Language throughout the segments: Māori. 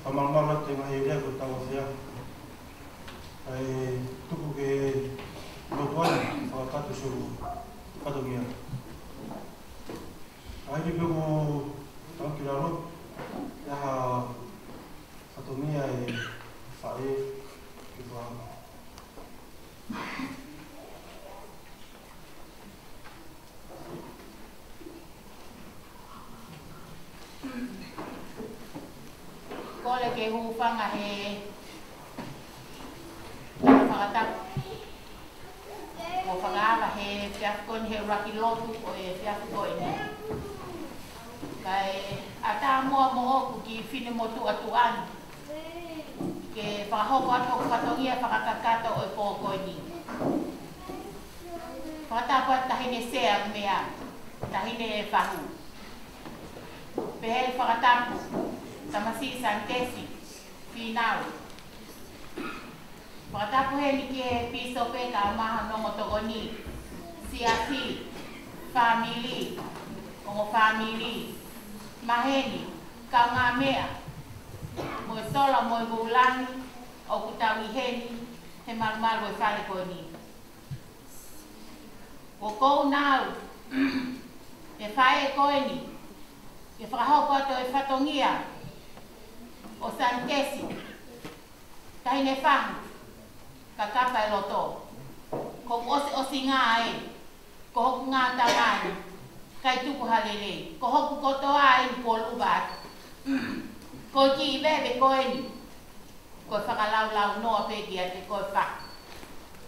Kamalmala te mahi rea ko tawa whia. Ai tuku ke lotuani whakatatu suru katongia. Ai ki peko tanki raro, iaha katongia e whae ki whahama. Kole ke hupanga he whakatako. O whakaava he whiafkoni he raki lotu o e whiafkoni. Kai ata mua mo oku ki whine motu atu anu. Ke whakahoko atu o katongia whakakakato o e kōkoini. Whakatapa tahine sea mea, tahine e whahu. Pehe whakatapu. Tamasi santesi, finau. Whakatapu he ni ke piso pe ka maha nongo togoni. Siasi, family, ongo family, maheni, ka ngā mea. Moe sola, moe bulani, o kutawi heni, he marumaru e whare koni. O kou nau, e whae koeni, e whakahoko ato e whatongia, o santesi, tahine whahu, ka kapa e loto. Ko osi ngā e, ko hoku ngā tangani, kai tuku halele, ko hoku kotoa e ko lubat. Ko ki i bebe koeni, ko whakalau noa peki a te koe wha.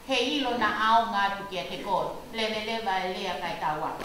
He ilo na ao ngā tuki a te koe, lewe lewa e lea kai tawa.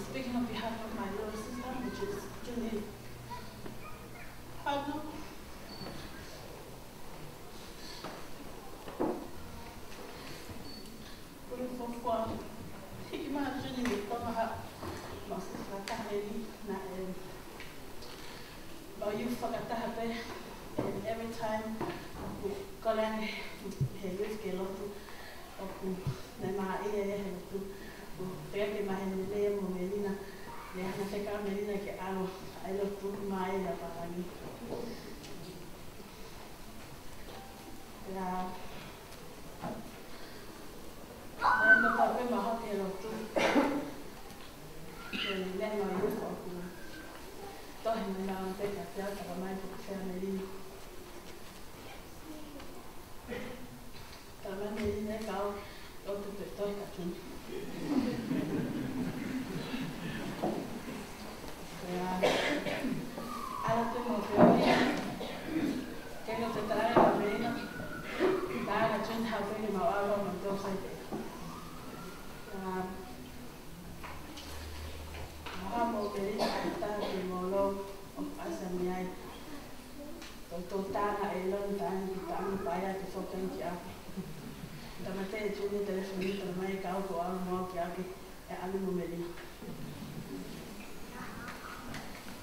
Speaking on behalf of my little sister, which is Julie Hagno. And every time Colin he used to Peke mahendelea mo Melina, le nataka Melina ke alo, I love to mai la patani. Ya. Nendo pape mahoke lo tu. Le ma yo ko ku. To he na na peka ya ka mai ko se Melina. También Melina ka o tu pe to ka tu. ke e ale mo meli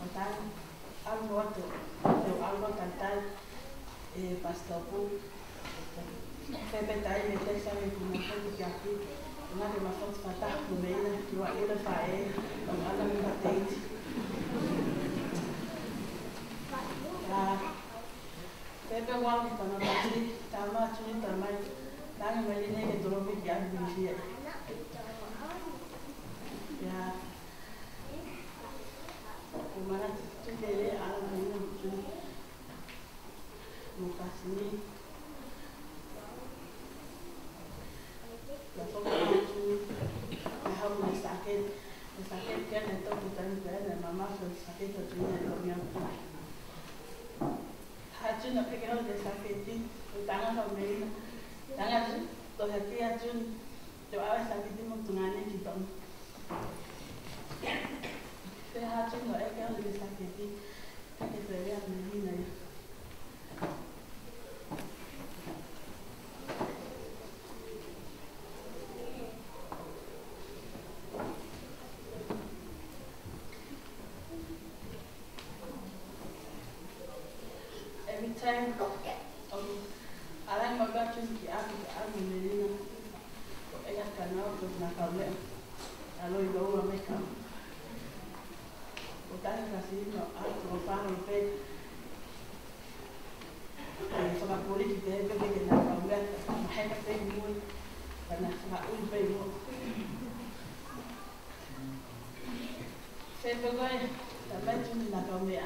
o tan al moto o algo cantar pastor pu Pepe tai me te sa me como foi que aqui na que mais fosse fatar no meio que o ele faz o ala me batente Pepe wang kita na pasti sama cuni tamai tangi meli ne ke dolo ke ya bisi ya kumana tudele ala me cuni mukasini la forma cuni me hago me saqué que ne to putan que mamá se saqué to cuni lo mío Hajun apa kena udah sakit tangan sama ini tangan tuh hati hajun coba sakit itu mentungannya gitu saya hajun nggak kena udah sakit kakek saya yang ini nih Time alang magacho ki aku melina ella canal pues na cable alo y luego me cam o tan así no algo para el pe so la política de que na cable ma heka pe muy para sa un pe mo se pegó también na cable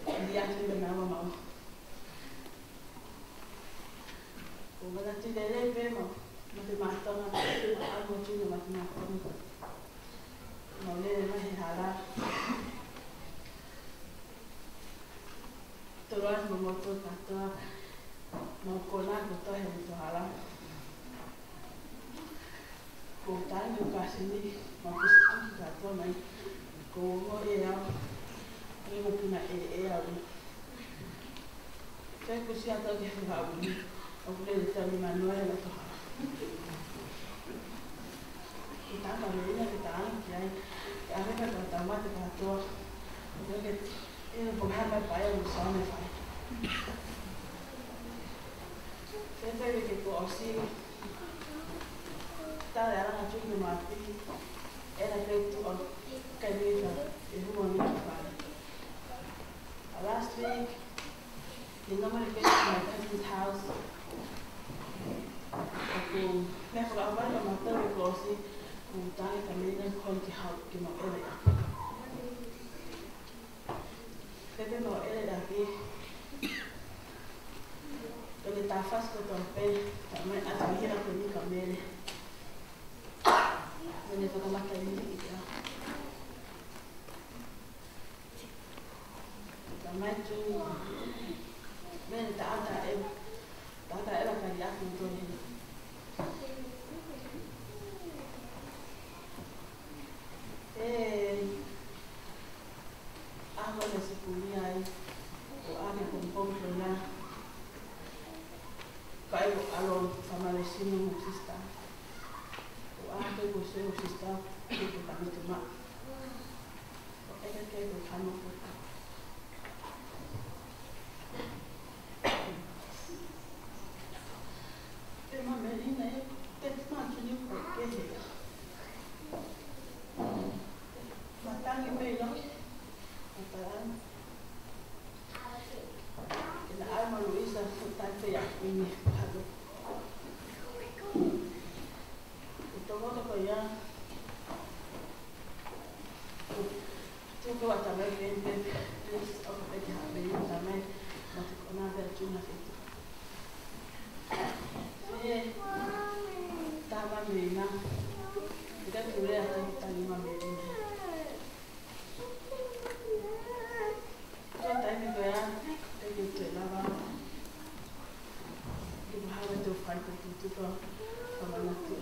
dia tu na mama Kumana tidele vemo matematona algo chulo matematona no le más hala todas no moto toda no cola toda en hala Kotan yo casi ni más gato mai como era ni una era Saya kusi atau dia enggak bunyi. Aku boleh cari manual atau apa. Kita manualnya kita angkat. Kami kan pertama kita atur. Jadi ini pengalaman payah bersama saya. Saya begitu osi. Kita orang acung mati. Era itu kerja itu mungkin. Last week. The number of kids in my cousin's house. Me forgot about my third closely. Who died from a country house in my area. Pepe mo area aquí. Donde está fácil con también hasta me quiero pedir camele. Donde toca más que y ya. También yo Men tata era kaya kunto ni. Ako na si Kuya o ana kumpong na. Kayo alon sama lesino musista. O ana ko se musista ko kami tuma. O kaya ko kamo ko. Melina, eu tanto de porquê. Matando meio, matando. Na alma Luísa, tá feia aqui, pado. Então vou apoiar. Tu vai também ver, eles oferecem a Melina também, mas com nada de uma feita. Tama Melina, kita boleh atau kita lima Melina. Kita ini gaya, kita jual apa? Kita harus tu fight itu tu sama nanti.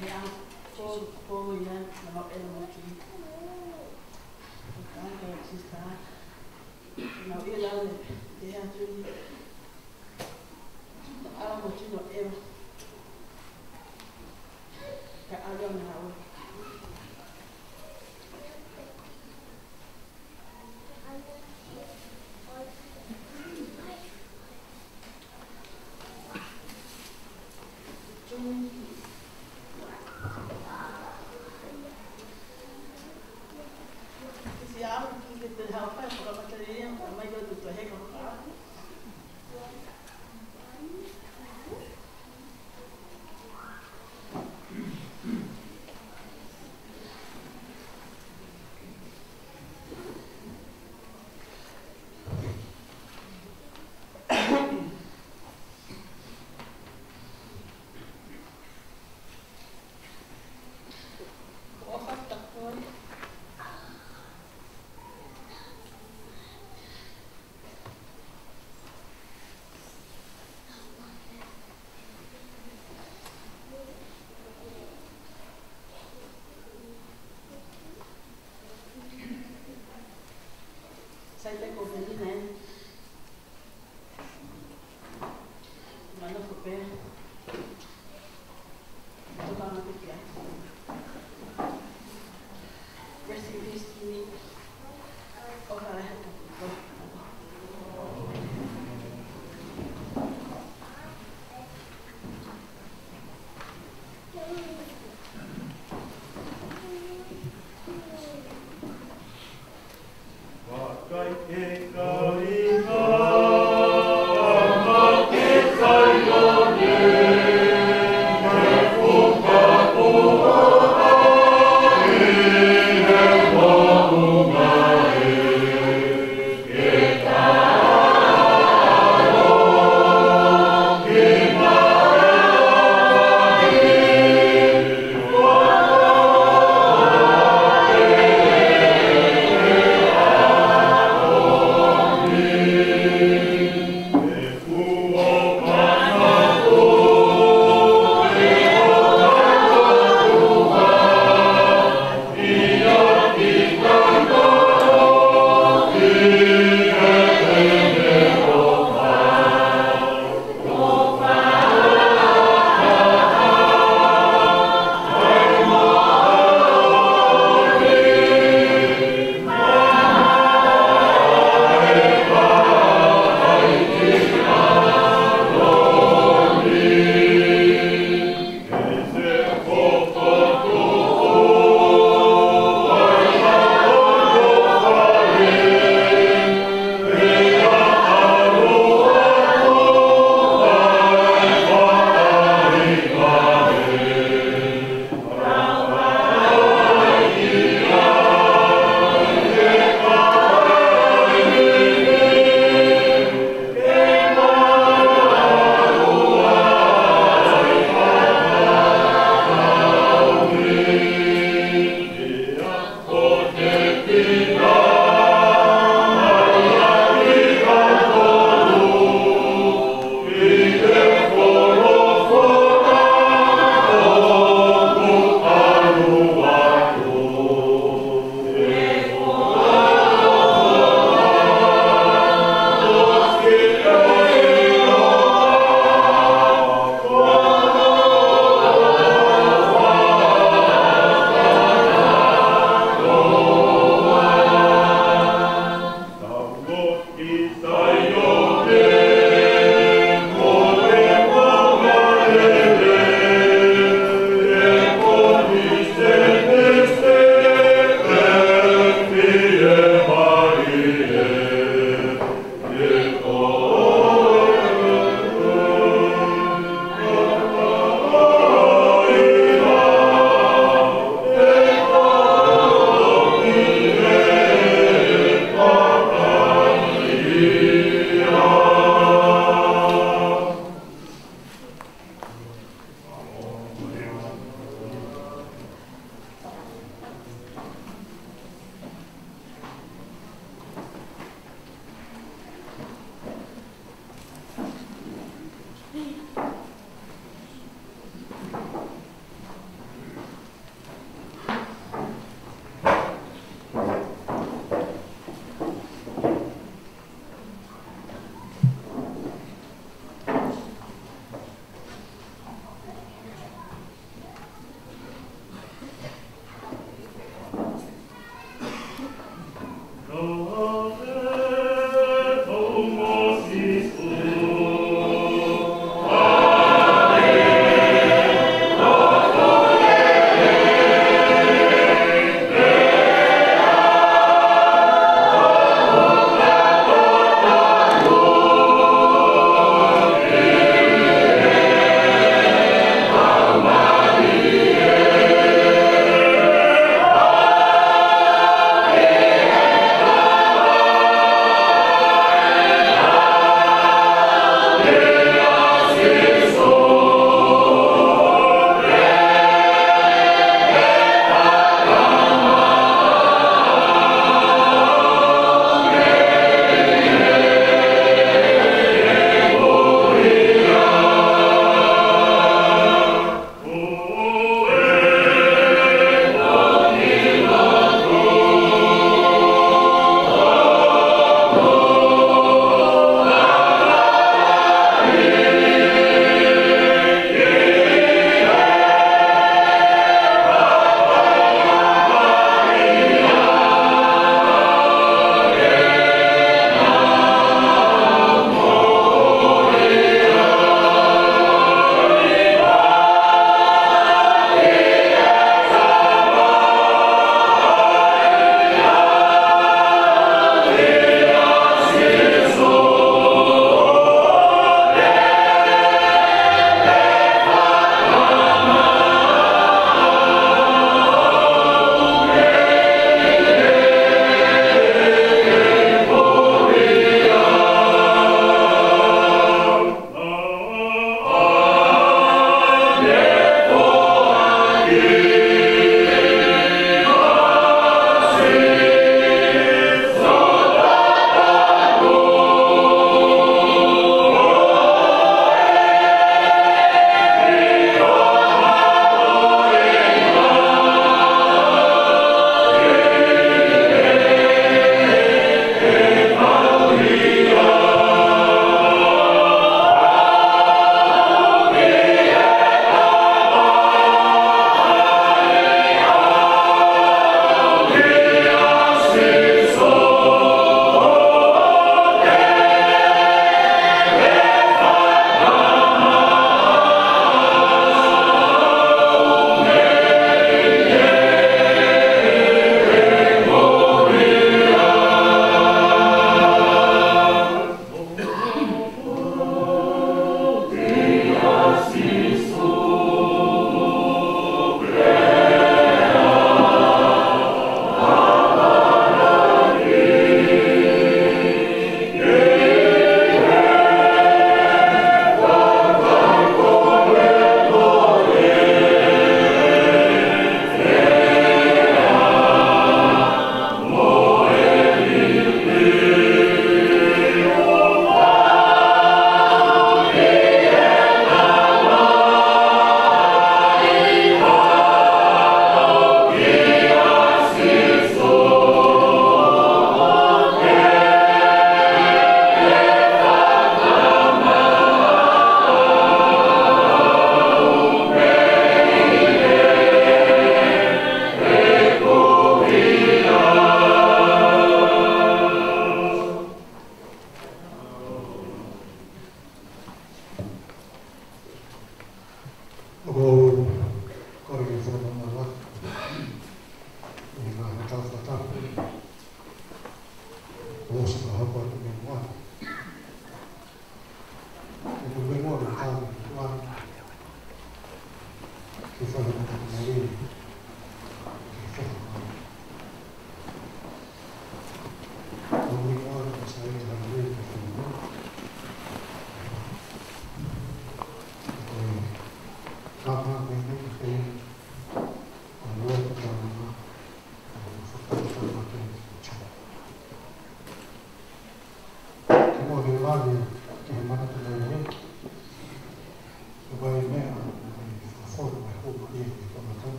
Yang kau yang nama emosi, kita kayak sisa, nama ilah dia tu. Aku cuma on the house. Sai te ko veli ne. Mana ko pe. To ka na ko pia. Receive this to me. O ka la hata ko. Oh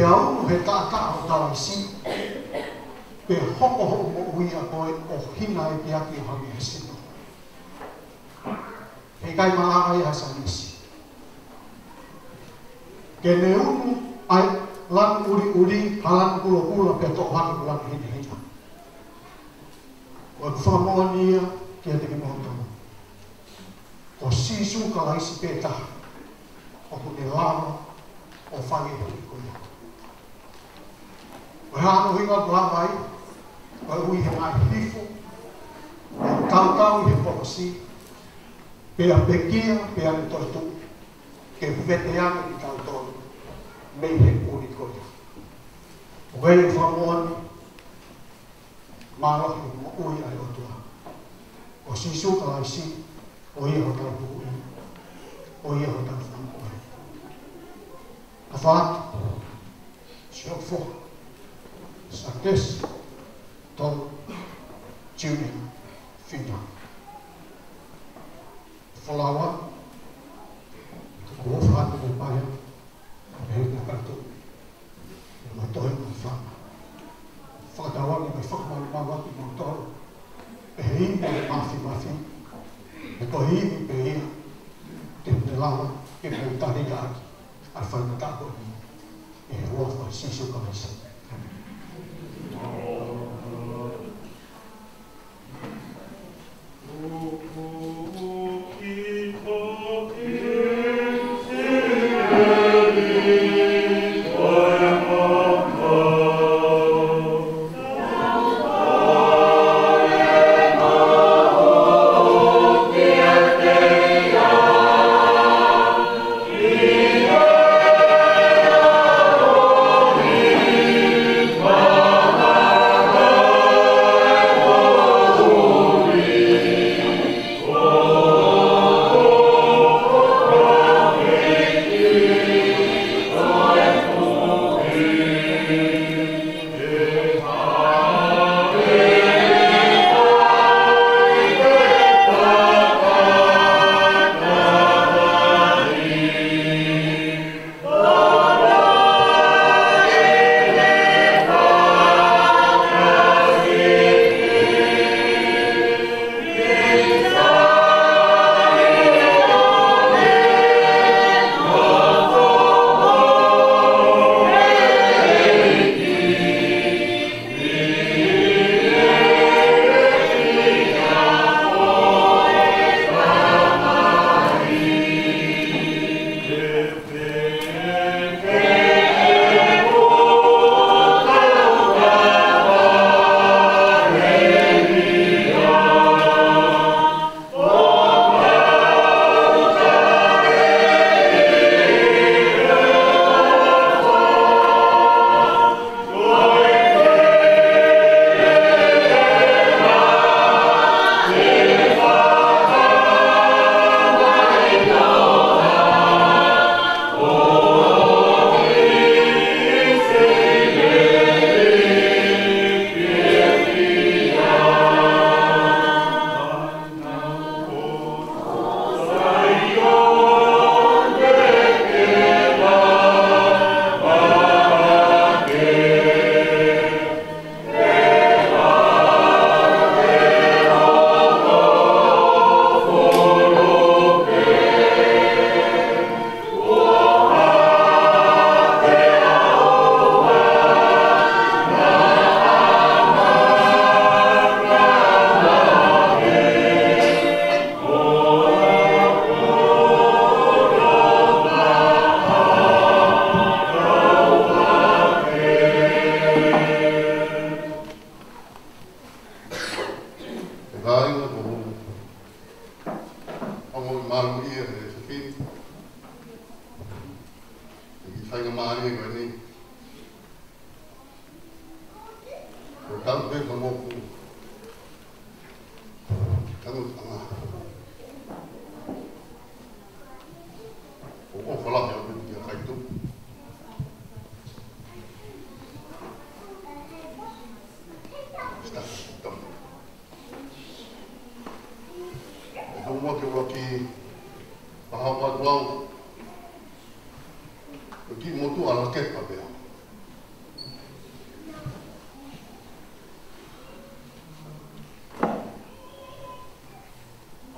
pe au he ta o ta si pe hoko ho mo ui a koe o hina e pe aki o hami he sino he kai maa ai hasa nisi ke ne unu ai lan uri halan kula pe to haki lan hina o whamonia kia te kimotono o sisu ka laisi pe taha o kune lama o whange hoi koia. O hano hinga lama ai, o hui he mai hifo, o tau he pokosi, pea pekia, pea ni toitu, ke veteana ki tau tonu, mei he uri koia. O hei whamoani, mālohi mo ui ai o tua. O sisu ka laisi, o ia ho tau hui, o ia ho tau whangu. A fato, se eu for, saques, tol, junior, filho. Falawa, o fato do pai, é o cartão. Eu não estou indo na fama. Falawa, eu não faço mal que não estou. É indo, mafi. Eu estou indo, tem de lá, que não está ligado. Al fine tapo e ruofa sisu kamisa.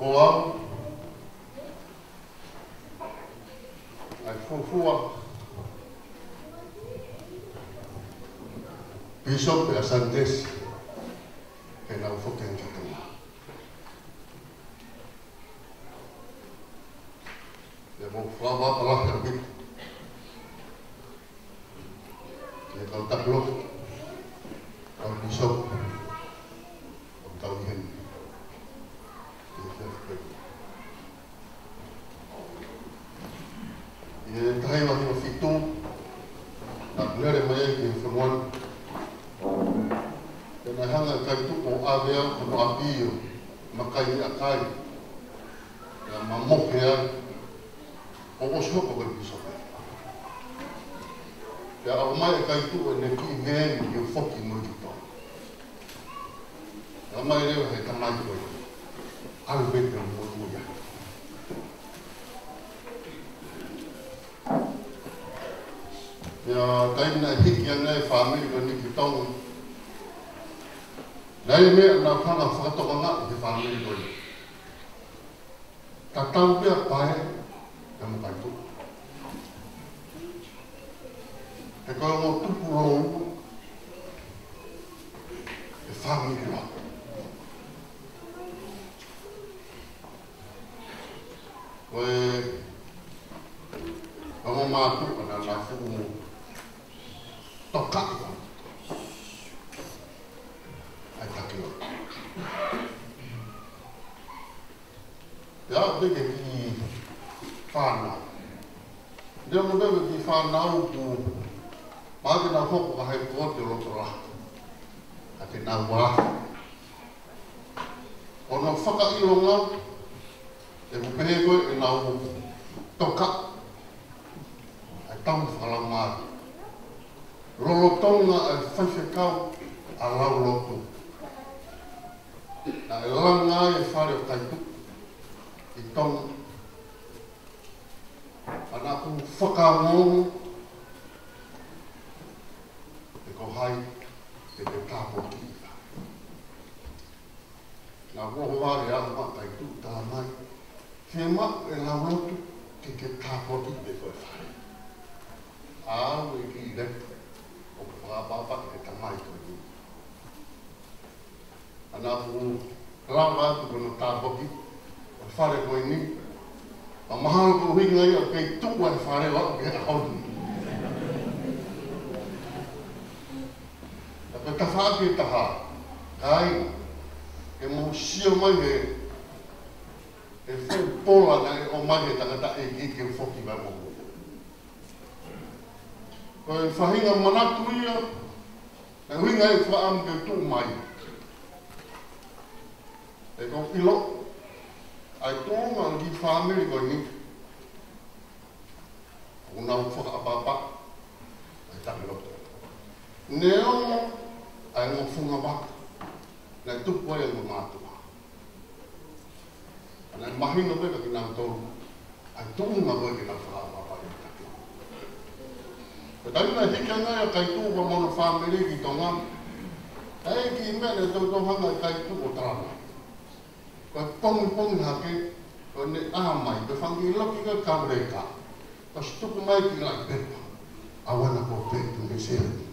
Koa, ai fufua, Bishop e Asantesi, e nau whakeng ki tunga. E mo whawa palahi a bitu. E kau taklo, kau Bishop, kau tau hen. E tahi wahi o fitu, na nere mai ki whamuan. E na hanga kai tuko awea kono apio, makai a kai. E mamokea, o osoko kai Bishop. E au mai e kai tuko e ne ki ngeni ki o whoki mo ki tō. E au mai reo he tamai koe, alu bete mo muia. Ya taina hiki ana e whamiri ko ni ki tongu. Nei mea na kanga whakatoka ngā i te whamiri ko ni. Ta tau pia pae e mo kai tuku. E koe mo tupu rou e whamiri roa. Koe mo mātu ana nā whuku mo toka i wā. Ai taki o. Ia beke ki whānau. Nea mo beke ki whānau ku māke nā hoko ka hei kua te roto rā. A te nā wā. O nā whaka i o ngau, e mu pehe koe e nā toka. Ai tamu whakalau mātu. Rolotonga e whaiwhekau a lau lotu. Na e langa e whare o kaitu. I tonga. Ana ku whakangongu. E ko hai e te tāpo ki. Nā woho wāre a ma kaitu tā mai. He ma e lau lotu ki te tāpo ki e koe whare. Āu e ki reku. O whakapapa e tamai koe ni. Ana ku rāwa atu kono tāpoki, o whare koe ni. A mahanga ko hinga i a kei tuku ai whare wako ke ahoni. A koe tawhaake e taha, kai, e mo sio mai e whai pola na e o mai he tangata e ki ke whoki mai mo. Koe whahinga manatu ia, e huinga e whaam ke tū mai. E kong ilo, ai tōnga ki whamiri koe ni. O nau whakaapapa, ai taki roto. Neo, ai ngō whunga waka, nei tupu ai ngō mātua. Nei mahino peka ki nau tōru, ai tōnga koe ki nau whakaapapa i taki. Ko taina hika ngai a kai tūpa mono whamiri ki tonga. Hei ki mene tau tohanga i kai tūpo tarana. Ko pongi hake, ko ne āmai, ko whangi loki ka kaureka. Ko stuku mai ki lai pepa. Awana ko pepu me seani.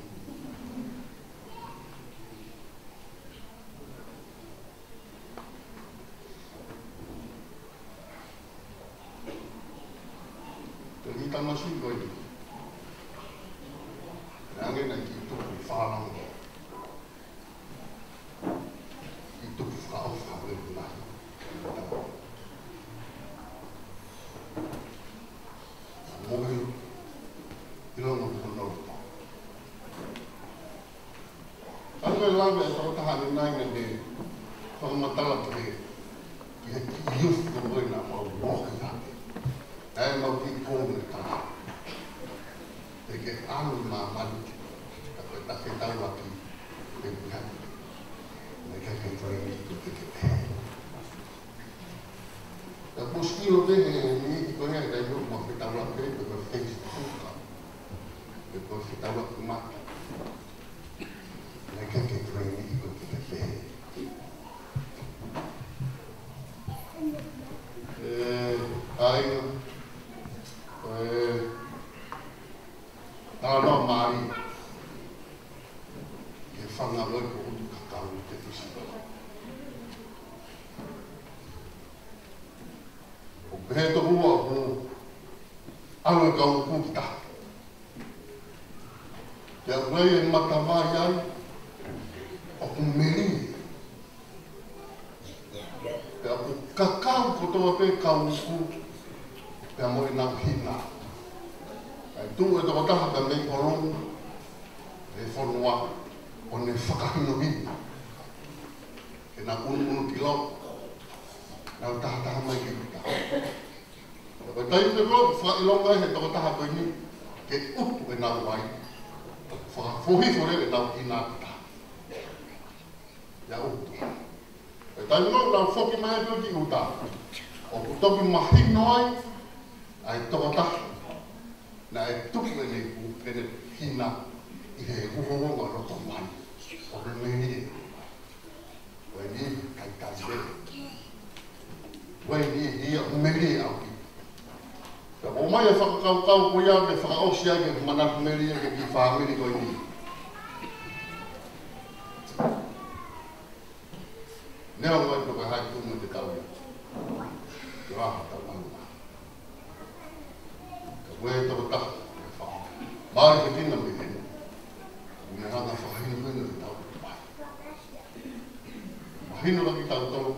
Ko hita masi koi ni. Nange na ki tuku whārang. Ki tuku whao whare nai. Mohi, ilonga konorupa. Anga e lawe e tawatahani nai na te whakamatala te ki he ki youth ko koe na mau woki hake. E mau ki kōne taha. E ke anu mā mani. Ta ke tau aki e buhani. Me kei whaingi ko te ke te. Ta puskilo te he ni i koe hea kai huk ma whetau aki e koe Facebook. E koe whetau aki maki. Me kei whaingi ko te ke te. e whangaroi ko utu kakau te whisi. O pehe to hua ko aue kau kukita. Te awai e matawai ai o ku meri. Te aku kakau ko toa pe kau ku pe amo i nau hina. Ai tu e toko taha ka mei korong e whanua o ne whakahino hina. E nā unu kilo nau taha mai ki kuta. E koe tai te roa whailonga he toko taha koe ni ke utu e nau wai. Whakafohi fore e nau hina kuta. Ia utu. E tai no nau whoki mai e ki uta. O kutoki mahino ai ai toko taha. Na e tuku e nei ku pene hina i he uhoonga roto mai. O re meni e. Wai ni kai kai e. Wai ni ia meri e au ki. O mai e whakakau ko ia me whakaosi ai ke manatu meri e ke ki whaamiri ko i ni. Nea ngai toka hai tumu te tau ia. Te waha tau manua. Wē toko taha e whao. Māre ke tina me hene. Me hanga whahino hene e tau te pai. Mahino laki tau tau.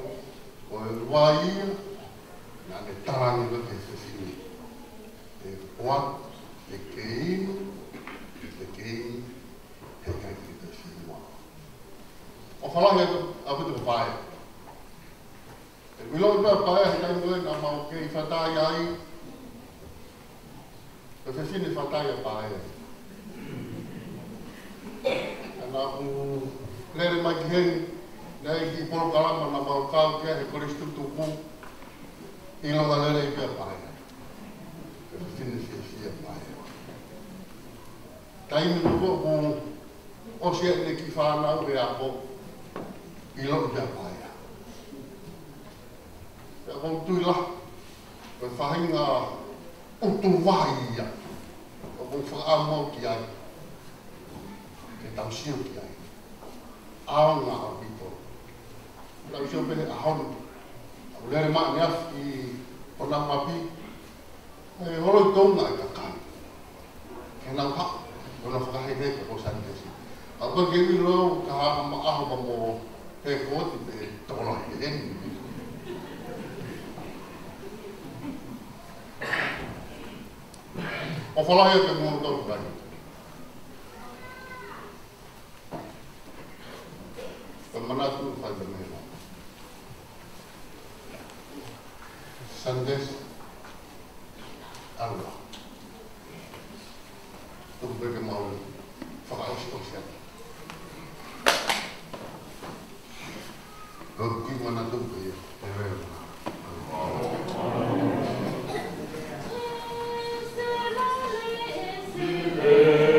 O e rua ia. Nā ne tarangi la ke whewhini. E hoa, e keinu. E keinu. He kai ki te whinua. O whalange apu te pai. E wiloi pēr pai he kai mue nā mau kei whatai ai. E whewhine whatai a pae. Nā ku lere mai ki heni, nei ki poro karama nā mau kau kia he kore stutu ku, i longa lere i pia pae. E whewhine whia pae. Taimi nuko ku osi e ne ki whanau e apo, i longa pia pae. E kou tui la, koe whahinga utu wahi ia. O kong whakaamau ki ai. Ke tau sio ki ai. Aonga au pito. Tau sio pene ahonu. Au lere maa ni af ki ona mapi. E horo i tonga e kakani. Ke nau ha. Ona whakahene ka ko sanitesi. Au pa kemi loo ka haa ma aho pa mo he koti pe tola he eni. O whalaia ke mua tau kai. Ka manatu whai te mehena. Sandes, aula. Tuku peke maui, whakaosi osi ati. Kau ki manatu peke, te reo. Yeah.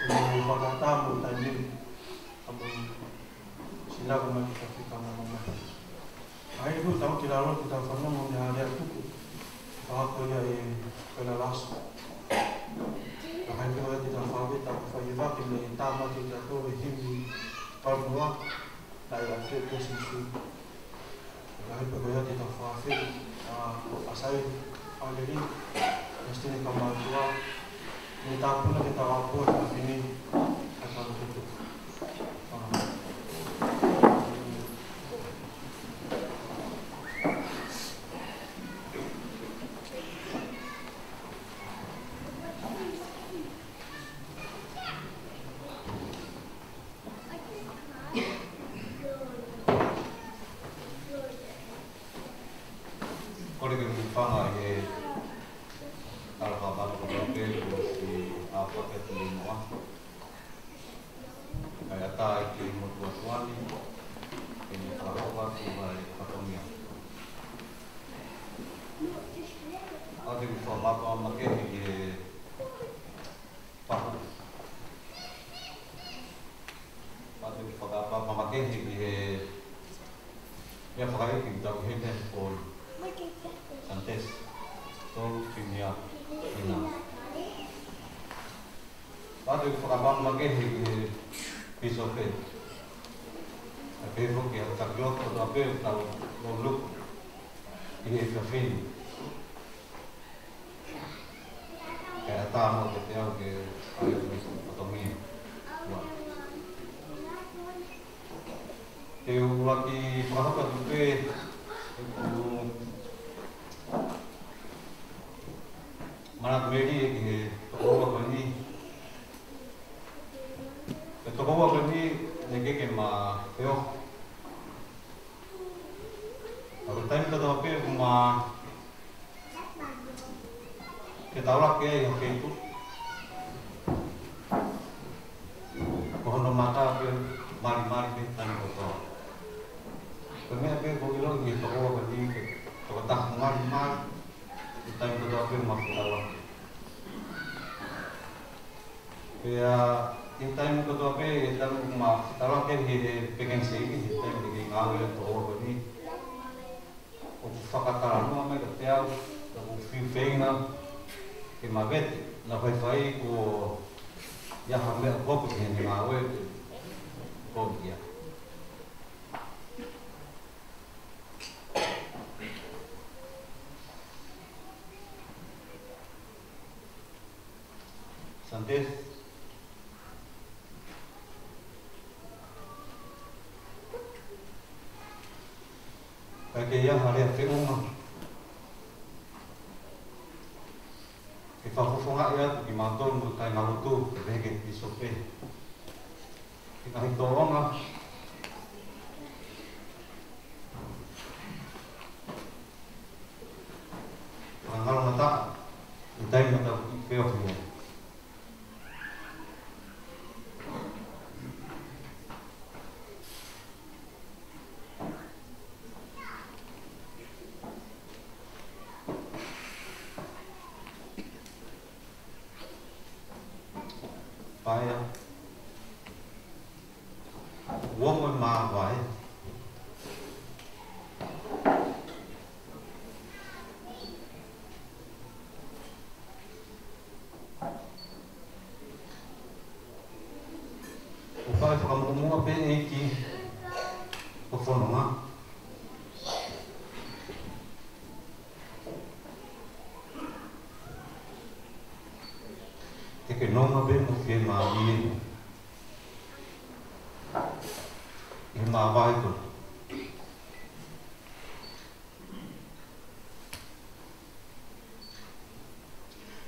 Kung magkatamo tayo din. Sila kung magkakita ng mga. Ay itu tahu tidak lalu kita pernah menghadap itu. Kalau ya kelalas. Bahkan kalau kita faham tak faham kita tamat kita tu him perbuat dalam posisi. Bahkan kalau kita faham asal already mesti kemajuan. Kita pun kita wapun ini akan tutup. Santes. Kaya hari yang firman. Kita hufunga ya di manton bukai malutu bege di sope. Kita hitolong lah. Kalau mata, kita mata peok ni. Phải woman mà vậy phải kamu mau apa ni ki phone mà que no me vemos que más bien y más bajo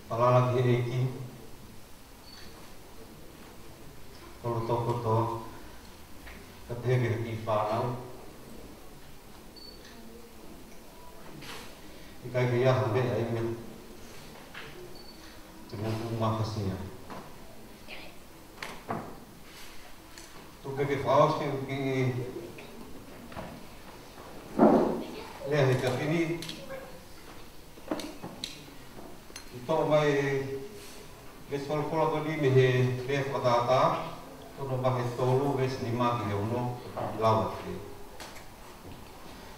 para lagi iki kalau toko ketika kita fanau ikai dia hambe ayo terima kasihnya. Tu que faz que le que fini to mai ke sola ko di me he le whakatata, tono ba he tolu ves ni maki he uno, lawa te.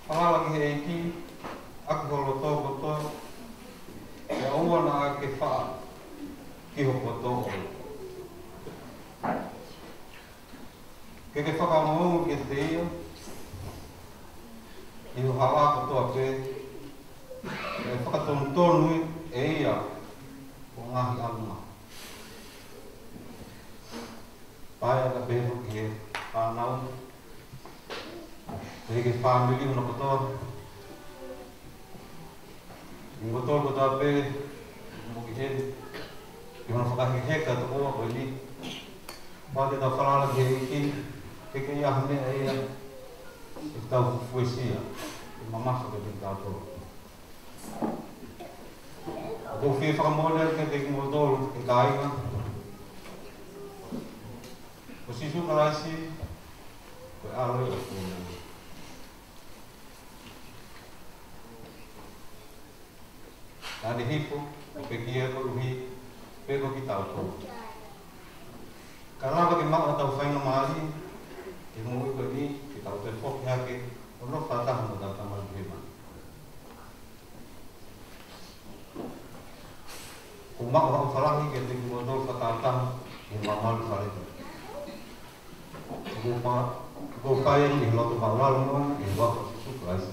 Whalalaki he eki, aki holo tōko tō, e aua na ke wha, ki hoko tōko. Ke whakamongu ke te ia, i ho hawa katoa pe, e whakatonu tonu e ia, o ngahi alunga. Pai aga beho ki he whanau, e ke whamili una katoa. I ngotor katoa pe, mo ki he, i hona whakahi heka to oa koe ni. Pate tau whalala ki he iki, ke ia hane e ia, e tau fuesia, e mamasa ke te tātou. Ko whi whakamone ke te ngotoro ke kāinga. Ko sisu karaisi, ko alo e ko. Tane hifo, ko pekia ko uhi, peko ki tātou. Karava ke maka tau whainga maari, e mui ko ni, ki tau te whoki hake, o no whataha mo tau tamal hema. Ko maka hau whalahi ke te kumotor whatataha, e mamalu whaleta. Ko kaya ni loto maulalo no, e wako sisu kraisi.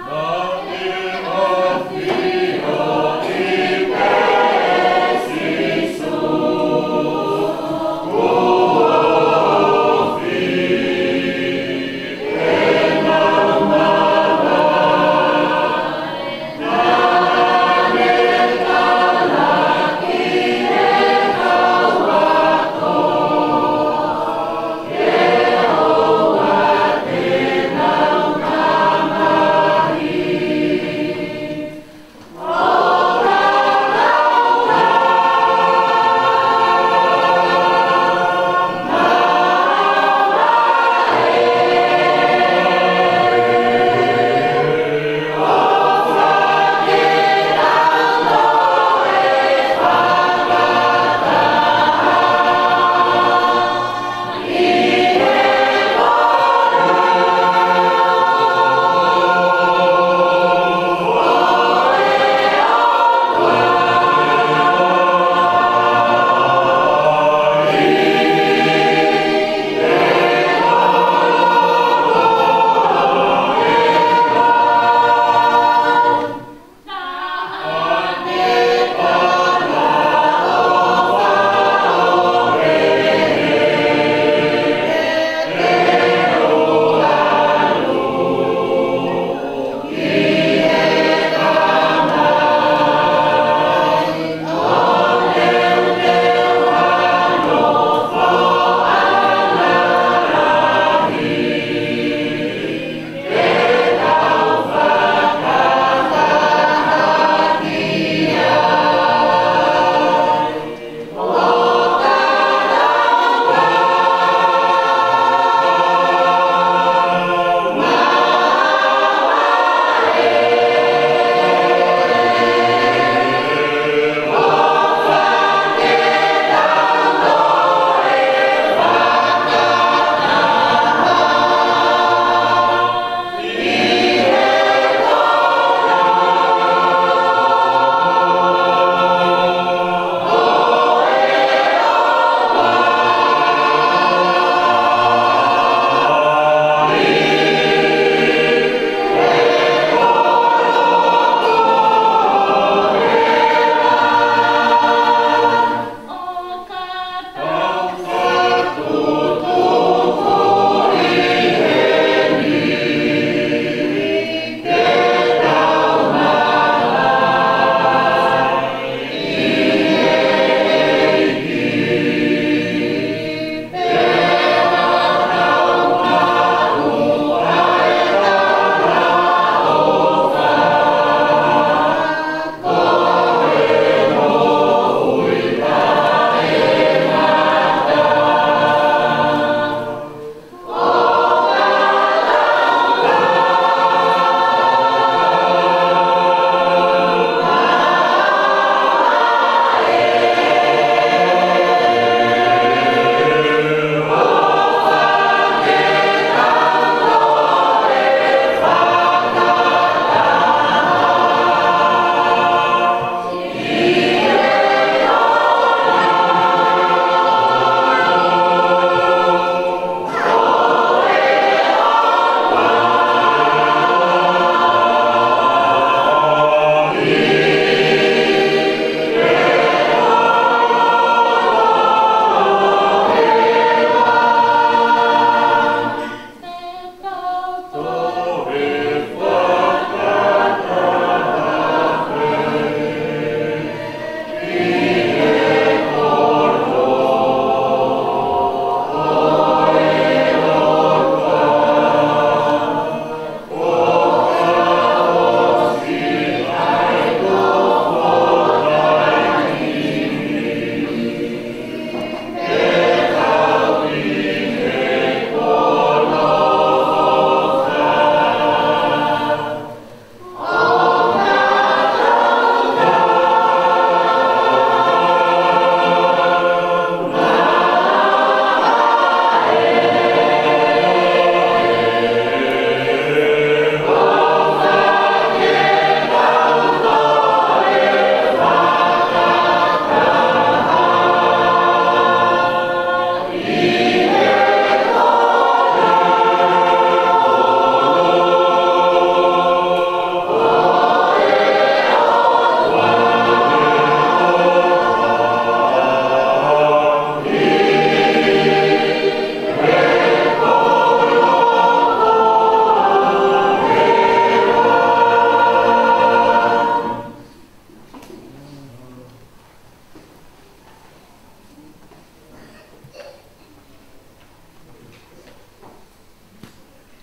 Amen.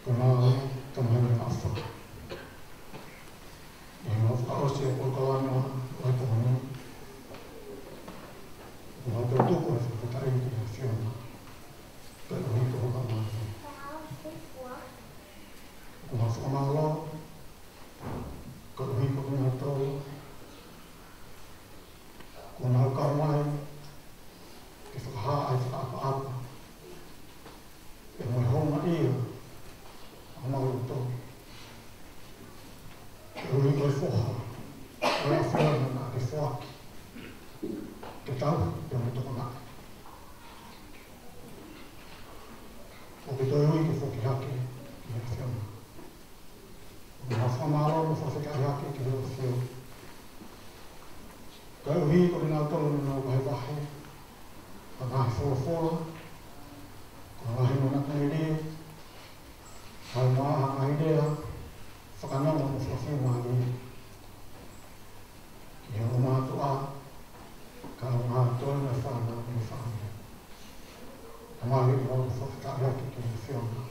Kuna tamani afa. Yang of kaose ko kawana o to ni. Kuna to to ko se ta ri ki fiona. Pero ni to ka ma. Kuna fa ma lo. Ko ni ko ni to. Kuna ka mai. Ke fa ha ai fa apa. E mo homa ia. Amaruto. Eu ligo e forra. Eu afirmo na de foque. Que tal? Eu não estou com nada. O que eu ligo foi que aqui me afirma. Uma fama lá não foi ficar aqui que eu afirmo. Eu ligo e não estou no vai varrer. A vai fora. A vai no naquele Hai maha a idea, whakanonga mo whawhiwa ni. Ki hau mātu a, ka hau mātua na whāna ni whāna. Ka māhi o hau whakatariaki ki ni whiona.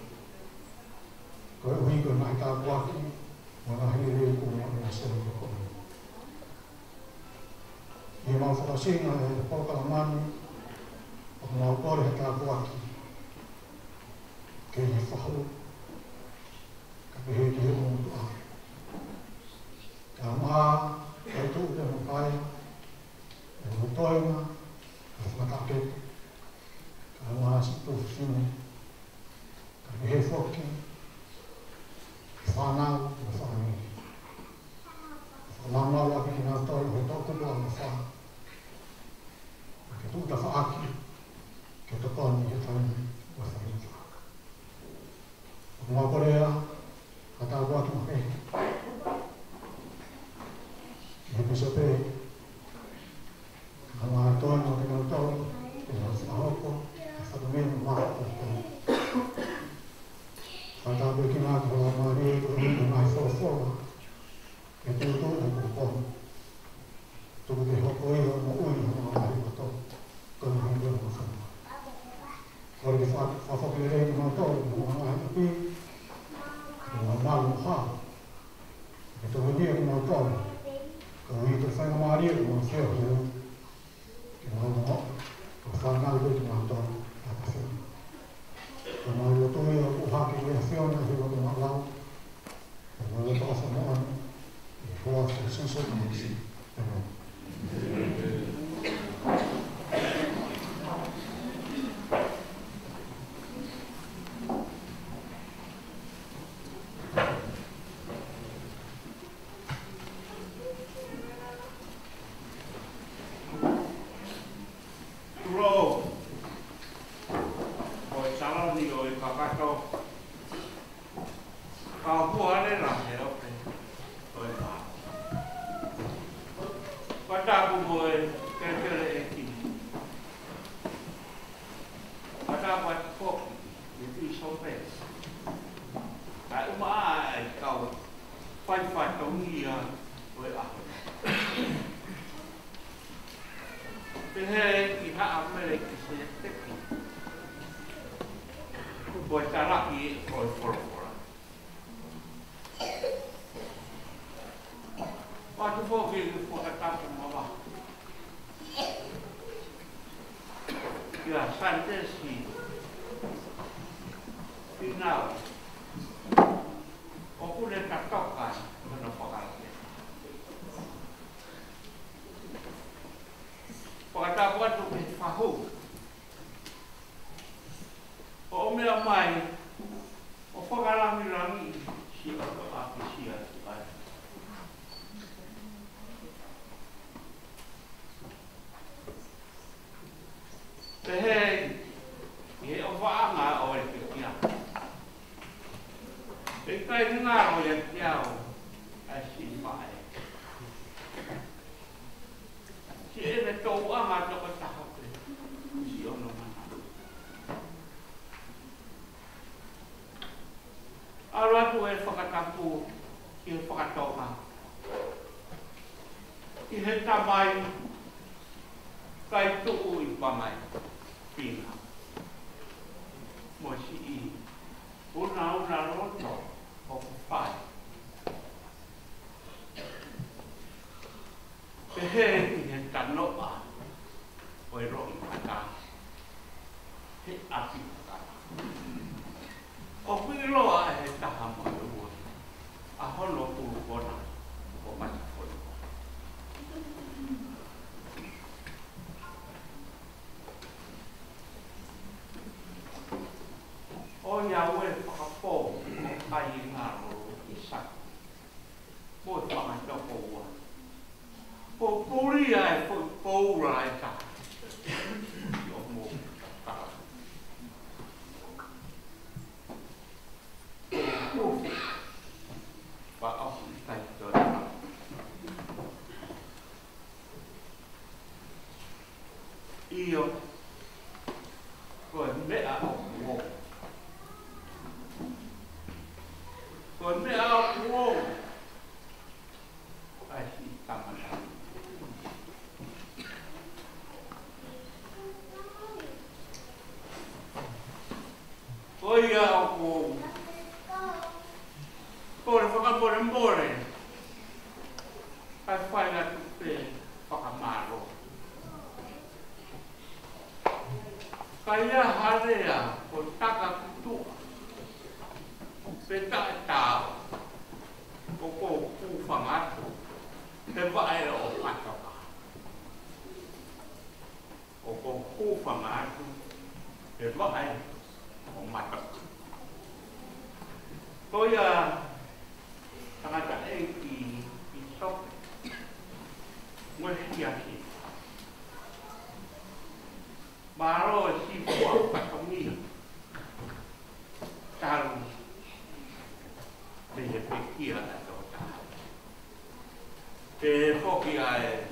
Ko e uhigo na i tā kuaki, mo na hei rei ko mo na sere ko koe. I mau whakasinga e polkala mani, o mau kore he tā kuaki. Ke i whahau. He ki he mundu a. Ka maa, kai tu te makai, e mutoinga, e whakatake, ka maa si tu whine, ka he whoki, e whanau, e whanau. Whanau aki ki ngā toi, he tōku pua me wha. Ke tu ta whaaki, ke tokoni he whaini, e whaini. Ngā korea, Kata buat mungkin, ini bisa be, kalau tuan mau kenal tahu, kenal siapa, satu minum makan. Kata berkina kalau mari berminum air fol, itu aku pun, tu boleh hokoi mau mau mari betul, kalau minum makan. Kalau di fasa pilih mau tahu, mau tapi Mga malu ha. Ito hindi ako mga tol. Kung ito sa mga mariyo, mga siya, kinawa kung saan nga ito mga tol. Kung mga ito yung uhaki ng siya na siya ng mga law. Kung mga ito ka sa mga ikuha sa susod ng siya. Una, ai ngā ro i sa. Mo e whakata poua. Po pori ai po poura e ta. Yo mo ka. Pa au tai to. Io con me a uomo. Con me a uomo. Ai si tamana. Oi a uomo. Por embora. Ai fai la tutte whakamaro. Kaya harea o taka kutua. Peta e tau. O ko kuwhangatu. Te wae o pataka. O ko kuwhangatu. Te wae o mataka. Koia tangata e ki sope. Mwesi aki. Maro si buat patomia. Taru. Te pekia atau tahu. Te hoki ai.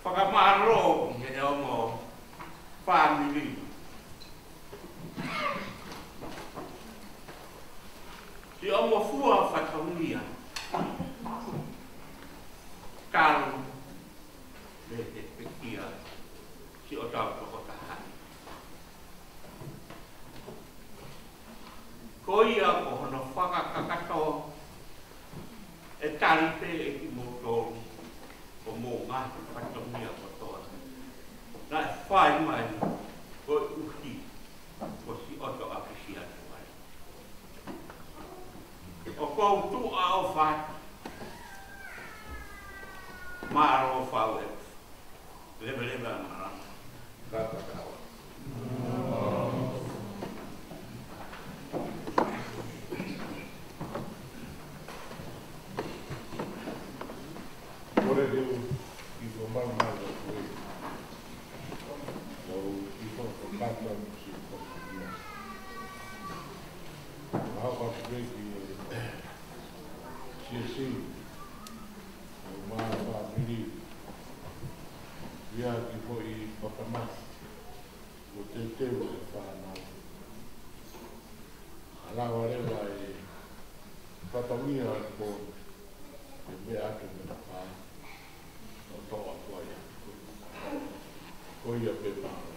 Whakamaro ke omo family. Si omo fua patomia. Taru. Te pekia. Si o tau toko tahan. Koia ko hono whakakakato e taripe e ki motoru o mō ngāti whatomia kotoa. Nai whai mai o uhi o si oto akisi atu mai. O kou tu a o whai maro o whau e leve a marama. Kata kawa. Ore deu I ko mama o koe. O I ko kata musi ko kia. Hau ka preki CSC. O maa pa miri. Ia ki po I pakamasi. O te teu e whanau. Alawa rewa e whatamia ko e me atu me na whanau. O toa koia. Koia pe maa.